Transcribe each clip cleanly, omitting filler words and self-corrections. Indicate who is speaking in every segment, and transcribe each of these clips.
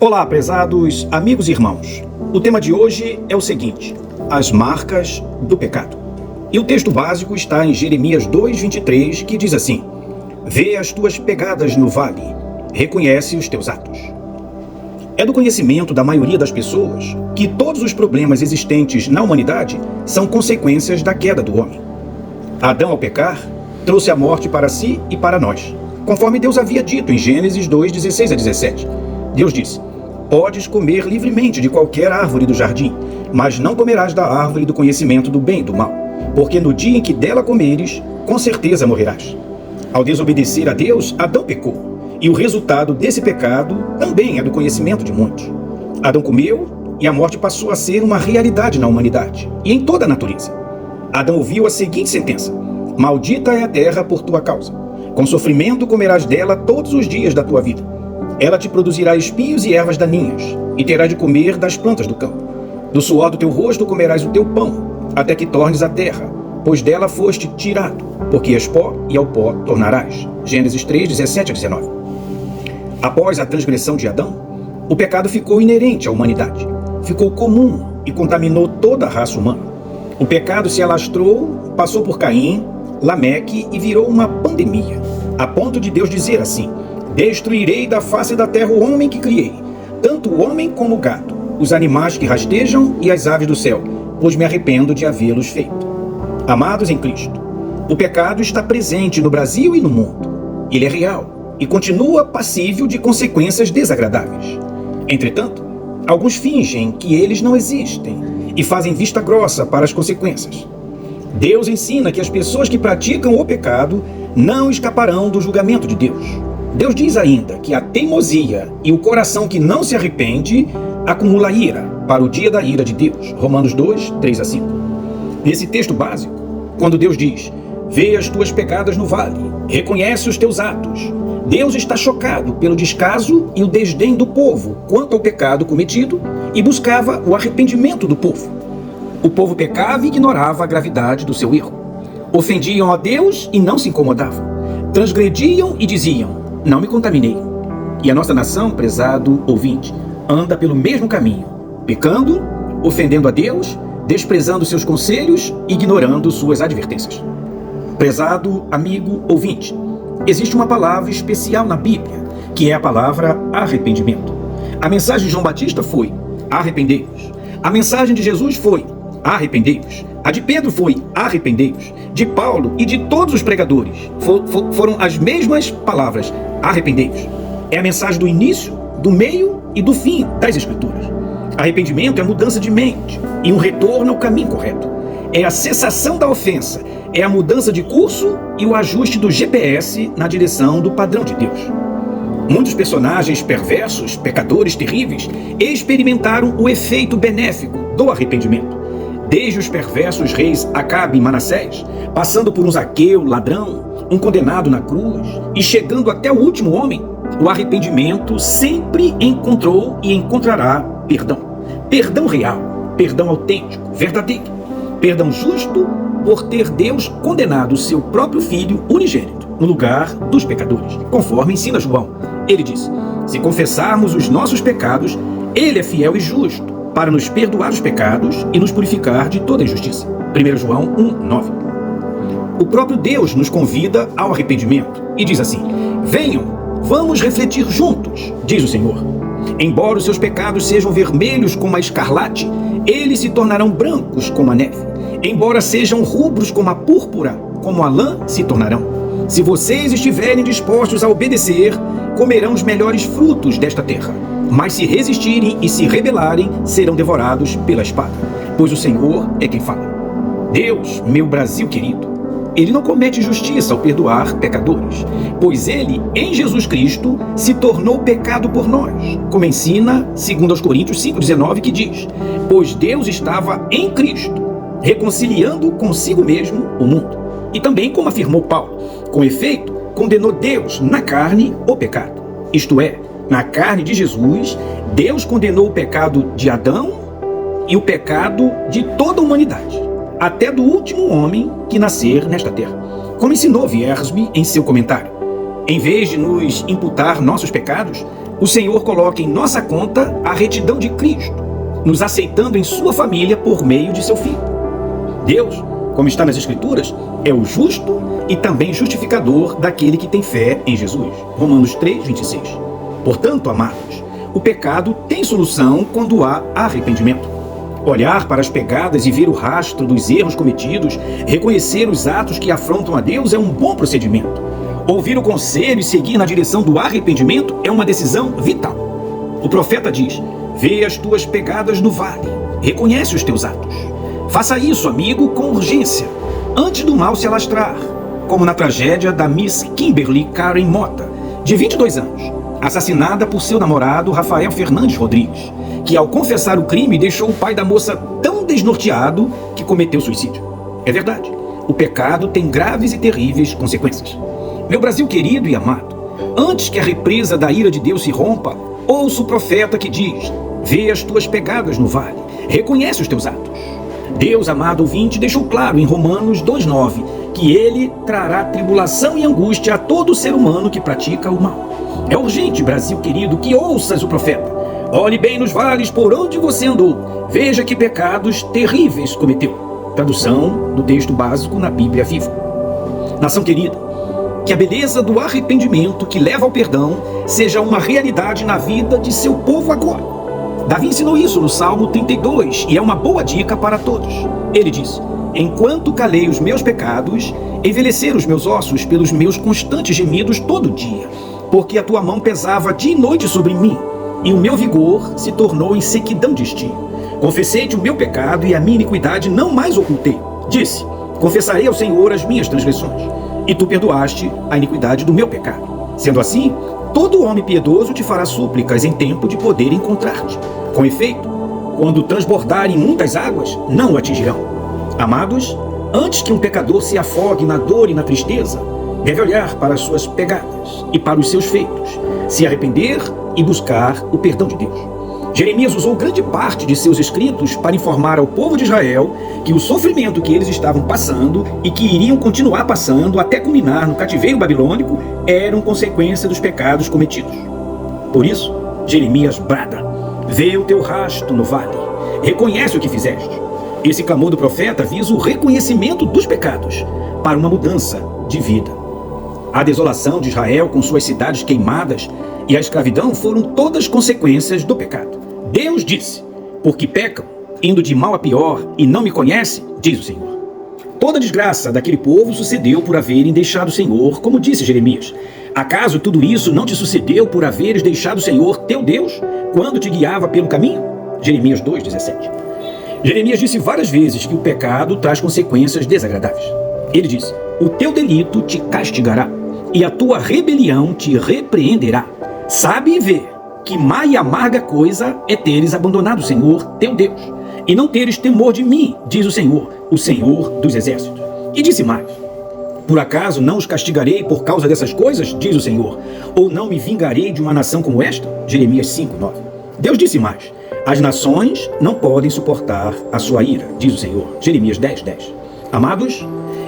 Speaker 1: Olá, prezados amigos e irmãos. O tema de hoje é o seguinte: as marcas do pecado. E o texto básico está em Jeremias 2:23, que diz assim: vê as tuas pegadas no vale, reconhece os teus atos. É do conhecimento da maioria das pessoas que todos os problemas existentes na humanidade são consequências da queda do homem. Adão, ao pecar, trouxe a morte para si e para nós, conforme Deus havia dito em Gênesis 2:16-17. Deus disse: podes comer livremente de qualquer árvore do jardim, mas não comerás da árvore do conhecimento do bem e do mal, porque no dia em que dela comeres, com certeza morrerás. Ao desobedecer a Deus, Adão pecou, e o resultado desse pecado também é do conhecimento de muitos. Adão comeu, e a morte passou a ser uma realidade na humanidade e em toda a natureza. Adão ouviu a seguinte sentença: maldita é a terra por tua causa. Com sofrimento comerás dela todos os dias da tua vida. Ela te produzirá espinhos e ervas daninhas, e terás de comer das plantas do campo. Do suor do teu rosto comerás o teu pão, até que tornes a terra, pois dela foste tirado, porque és pó e ao pó tornarás. Gênesis 3:17-19. Após a transgressão de Adão, o pecado ficou inerente à humanidade. Ficou comum e contaminou toda a raça humana. O pecado se alastrou, passou por Caim, Lameque e virou uma pandemia, a ponto de Deus dizer assim: destruirei da face da terra o homem que criei, tanto o homem como o gado, os animais que rastejam e as aves do céu, pois me arrependo de havê-los feito. Amados em Cristo, o pecado está presente no Brasil e no mundo. Ele é real e continua passível de consequências desagradáveis. Entretanto, alguns fingem que eles não existem e fazem vista grossa para as consequências. Deus ensina que as pessoas que praticam o pecado não escaparão do julgamento de Deus. Deus diz ainda que a teimosia e o coração que não se arrepende acumula ira para o dia da ira de Deus. Romanos 2:3-5. Nesse texto básico, quando Deus diz: vê as tuas pegadas no vale, reconhece os teus atos, Deus está chocado pelo descaso e o desdém do povo quanto ao pecado cometido e buscava o arrependimento do povo. O povo pecava e ignorava a gravidade do seu erro. Ofendiam a Deus e não se incomodavam. Transgrediam e diziam: não me contaminei. E a nossa nação, prezado ouvinte, anda pelo mesmo caminho, pecando, ofendendo a Deus, desprezando seus conselhos, ignorando suas advertências. Prezado amigo ouvinte, existe uma palavra especial na Bíblia, que é a palavra arrependimento. A mensagem de João Batista foi: arrependei-vos. A mensagem de Jesus foi: arrependei-vos. A de Pedro foi: arrependei-vos. De Paulo e de todos os pregadores foram as mesmas palavras: arrependei-vos. É a mensagem do início, do meio e do fim das Escrituras. Arrependimento é mudança de mente e um retorno ao caminho correto. É a cessação da ofensa, é a mudança de curso e o ajuste do GPS na direção do padrão de Deus. Muitos personagens perversos, pecadores terríveis, experimentaram o efeito benéfico do arrependimento. Desde os perversos reis Acabe e Manassés, passando por um Zaqueu, ladrão, um condenado na cruz, e chegando até o último homem, o arrependimento sempre encontrou e encontrará perdão. Perdão real, perdão autêntico, verdadeiro. Perdão justo por ter Deus condenado o seu próprio Filho unigênito no lugar dos pecadores, conforme ensina João. Ele diz: se confessarmos os nossos pecados, Ele é fiel e justo para nos perdoar os pecados e nos purificar de toda injustiça. 1 João 1:9. O próprio Deus nos convida ao arrependimento e diz assim: venham, vamos refletir juntos, diz o Senhor. Embora os seus pecados sejam vermelhos como a escarlate, eles se tornarão brancos como a neve. Embora sejam rubros como a púrpura, como a lã se tornarão. Se vocês estiverem dispostos a obedecer, comerão os melhores frutos desta terra. Mas se resistirem e se rebelarem, serão devorados pela espada. Pois o Senhor é quem fala. Deus, meu Brasil querido, Ele não comete injustiça ao perdoar pecadores, pois Ele, em Jesus Cristo, se tornou pecado por nós, como ensina 2 Coríntios 5:19, que diz: pois Deus estava em Cristo, reconciliando consigo mesmo o mundo. E também, como afirmou Paulo, com efeito, condenou Deus na carne o pecado. Isto é, na carne de Jesus, Deus condenou o pecado de Adão e o pecado de toda a humanidade, até do último homem que nascer nesta terra. Como ensinou Wiersbe em seu comentário, em vez de nos imputar nossos pecados, o Senhor coloque em nossa conta a retidão de Cristo, nos aceitando em sua família por meio de seu Filho. Deus, como está nas Escrituras, é o justo e também justificador daquele que tem fé em Jesus. Romanos 3, 26. Portanto, amados, o pecado tem solução quando há arrependimento. Olhar para as pegadas e ver o rastro dos erros cometidos, reconhecer os atos que afrontam a Deus é um bom procedimento. Ouvir o conselho e seguir na direção do arrependimento é uma decisão vital. O profeta diz: vê as tuas pegadas no vale, reconhece os teus atos. Faça isso, amigo, com urgência, antes do mal se alastrar, como na tragédia da Miss Kimberly Karen Mota, de 22 anos, assassinada por seu namorado Rafael Fernandes Rodrigues, que ao confessar o crime deixou o pai da moça tão desnorteado que cometeu suicídio. É verdade, o pecado tem graves e terríveis consequências. Meu Brasil querido e amado, antes que a represa da ira de Deus se rompa, ouça o profeta que diz: vê as tuas pegadas no vale, reconhece os teus atos. Deus, amado ouvinte, deixou claro em Romanos 2,9 que ele trará tribulação e angústia a todo ser humano que pratica o mal. É urgente, Brasil querido, que ouças o profeta. Olhe bem nos vales por onde você andou. Veja que pecados terríveis cometeu. Tradução do texto básico na Bíblia Viva. Nação querida, que a beleza do arrependimento que leva ao perdão seja uma realidade na vida de seu povo agora. Davi ensinou isso no Salmo 32 e é uma boa dica para todos. Ele diz: enquanto calei os meus pecados, envelheceram os meus ossos pelos meus constantes gemidos todo dia, porque a tua mão pesava dia e noite sobre mim, e o meu vigor se tornou em sequidão de estio. Confessei-te o meu pecado e a minha iniquidade não mais ocultei. Disse: confessarei ao Senhor as minhas transgressões, e tu perdoaste a iniquidade do meu pecado. Sendo assim, todo homem piedoso te fará súplicas em tempo de poder encontrar-te. Com efeito, quando transbordarem muitas águas, não o atingirão. Amados, antes que um pecador se afogue na dor e na tristeza, deve olhar para as suas pegadas e para os seus feitos, se arrepender e buscar o perdão de Deus. Jeremias usou grande parte de seus escritos para informar ao povo de Israel que o sofrimento que eles estavam passando e que iriam continuar passando até culminar no cativeiro babilônico eram consequência dos pecados cometidos. Por isso, Jeremias brada: vê o teu rasto no vale, reconhece o que fizeste. Esse clamor do profeta visa o reconhecimento dos pecados para uma mudança de vida. A desolação de Israel com suas cidades queimadas e a escravidão foram todas consequências do pecado. Deus disse: porque pecam, indo de mal a pior, e não me conhecem, diz o Senhor. Toda a desgraça daquele povo sucedeu por haverem deixado o Senhor, como disse Jeremias. Acaso tudo isso não te sucedeu por haveres deixado o Senhor, teu Deus, quando te guiava pelo caminho? Jeremias 2,17. Jeremias disse várias vezes que o pecado traz consequências desagradáveis. Ele disse: o teu delito te castigará, e a tua rebelião te repreenderá. Sabe e vê que má e amarga coisa é teres abandonado o Senhor, teu Deus, e não teres temor de mim, diz o Senhor dos exércitos. E disse mais: por acaso não os castigarei por causa dessas coisas, diz o Senhor, ou não me vingarei de uma nação como esta? Jeremias 5,9. Deus disse mais: as nações não podem suportar a sua ira, diz o Senhor. Jeremias 10,10. Amados,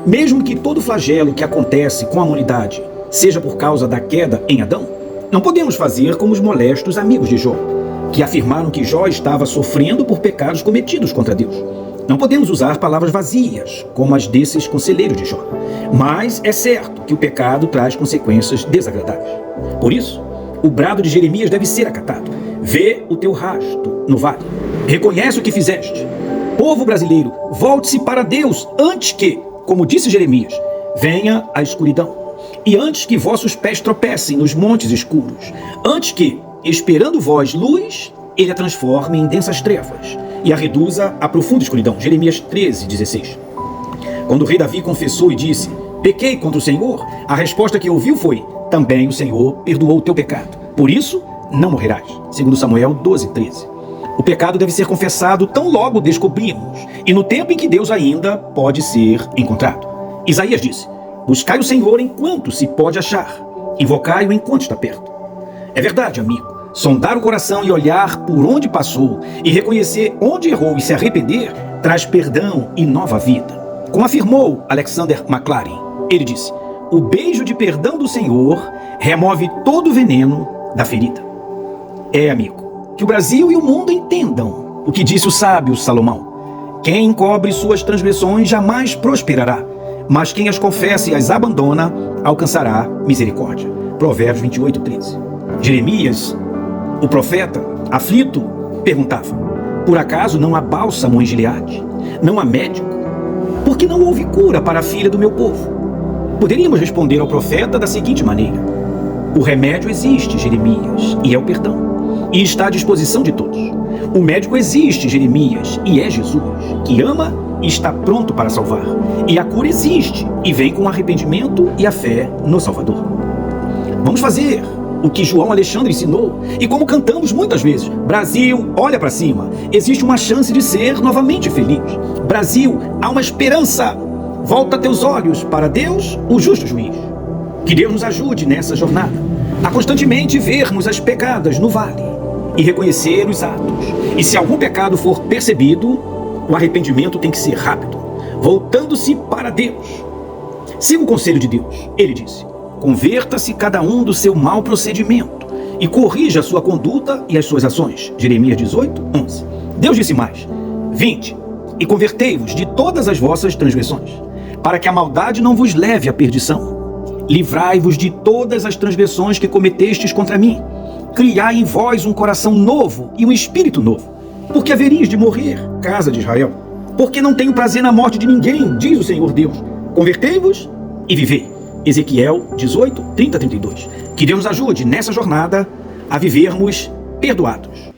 Speaker 1: mesmo que todo flagelo que acontece com a humanidade seja por causa da queda em Adão, não podemos fazer como os molestos amigos de Jó, que afirmaram que Jó estava sofrendo por pecados cometidos contra Deus. Não podemos usar palavras vazias, como as desses conselheiros de Jó. Mas é certo que o pecado traz consequências desagradáveis. Por isso, o brado de Jeremias deve ser acatado. Vê o teu rasto no vale. Reconhece o que fizeste. Povo brasileiro, volte-se para Deus antes que, como disse Jeremias, venha a escuridão. E antes que vossos pés tropecem nos montes escuros, antes que, esperando vós luz, ele a transforme em densas trevas e a reduza à profunda escuridão. Jeremias 13,16. Quando o rei Davi confessou e disse: pequei contra o Senhor, a resposta que ouviu foi: também o Senhor perdoou o teu pecado. Por isso, não morrerás. Segundo Samuel 12,13. O pecado deve ser confessado tão logo descobrimos, e no tempo em que Deus ainda pode ser encontrado. Isaías disse: buscai o Senhor enquanto se pode achar, invocai-o enquanto está perto. É verdade, amigo. Sondar o coração e olhar por onde passou e reconhecer onde errou e se arrepender traz perdão e nova vida. Como afirmou Alexander McLaren, ele disse: o beijo de perdão do Senhor remove todo o veneno da ferida. amigo, que o Brasil e o mundo entendam o que disse o sábio Salomão. Quem encobre suas transgressões jamais prosperará, mas quem as confessa e as abandona alcançará misericórdia. Provérbios 28:13. Jeremias, o profeta, aflito, perguntava: por acaso não há bálsamo em Gileade? Não há médico? Por que não houve cura para a filha do meu povo? Poderíamos responder ao profeta da seguinte maneira: o remédio existe, Jeremias, e é o perdão, e está à disposição de todos. O médico existe, Jeremias, e é Jesus, que ama e está pronto para salvar. E a cura existe, e vem com o arrependimento e a fé no Salvador. Vamos fazer o que João Alexandre ensinou, e como cantamos muitas vezes: Brasil, olha para cima, existe uma chance de ser novamente feliz. Brasil, há uma esperança. Volta teus olhos para Deus, o justo juiz. Que Deus nos ajude nessa jornada a constantemente vermos as pegadas no vale e reconhecer os atos. E se algum pecado for percebido, o arrependimento tem que ser rápido, voltando-se para Deus. Siga o conselho de Deus. Ele disse: converta-se cada um do seu mau procedimento e corrija a sua conduta e as suas ações. Jeremias 18:11. Deus disse mais: vinde e convertei-vos de todas as vossas transgressões, para que a maldade não vos leve à perdição. Livrai-vos de todas as transgressões que cometestes contra mim. Criai em vós um coração novo e um espírito novo. Porque haveríeis de morrer, casa de Israel? Porque não tenho prazer na morte de ninguém, diz o Senhor Deus. Convertei-vos e vivei. Ezequiel 18:30-32. Que Deus nos ajude nessa jornada a vivermos perdoados.